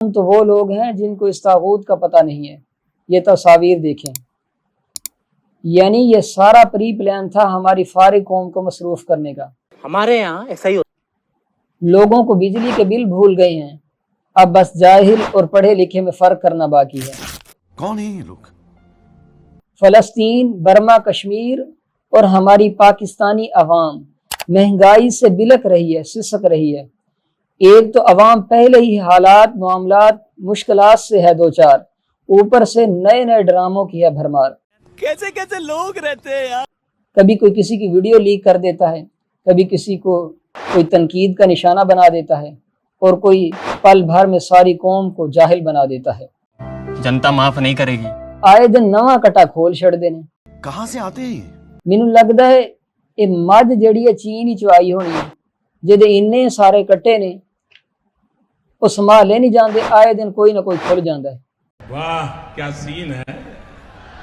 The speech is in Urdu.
تو وہ لوگ ہیں جن کو اس طاغوت کا پتہ نہیں ہے۔ یہ تصاویر دیکھیں، یعنی یہ سارا پری پلان تھا ہماری فارغ قوم کو مصروف کرنے کا۔ ہمارے یہاں ایسا ہی ہوتا۔ لوگوں کو بجلی کے بل بھول گئے ہیں، اب بس جاہل اور پڑھے لکھے میں فرق کرنا باقی ہے۔ کون ہیں یہ لوگ؟ فلسطین، برما، کشمیر اور ہماری پاکستانی عوام مہنگائی سے بلک رہی ہے، سسک رہی ہے۔ ایک تو عوام پہلے ہی حالات، معاملات، مشکلات سے ہے دوچار، اوپر سے نئے نئے ڈراموں کی ہے بھرمار۔ کیسے کیسے لوگ رہتے ہیں یار۔ کبھی کوئی کسی کی ویڈیو لیک کر دیتا ہے، کبھی کسی کو کوئی تنقید کا نشانہ بنا دیتا ہے، اور کوئی پل بھر میں ساری قوم کو جاہل بنا دیتا ہے۔ جنتا معاف نہیں کرے گی۔ آئے دن نواں کٹا کھول چھڑ دینے۔ کہاں سے آتے ہیں یہ؟ مینوں لگدا ہے یہ مجھ جیڑی ہے چین ہی چوائی ہونی ہے، جدے اننے سارے کٹے نے وہ سنبھالے نہیں جاندے، آئے دن کوئی نہ کوئی کھل جاندا ہے۔ واہ کیا سین ہے۔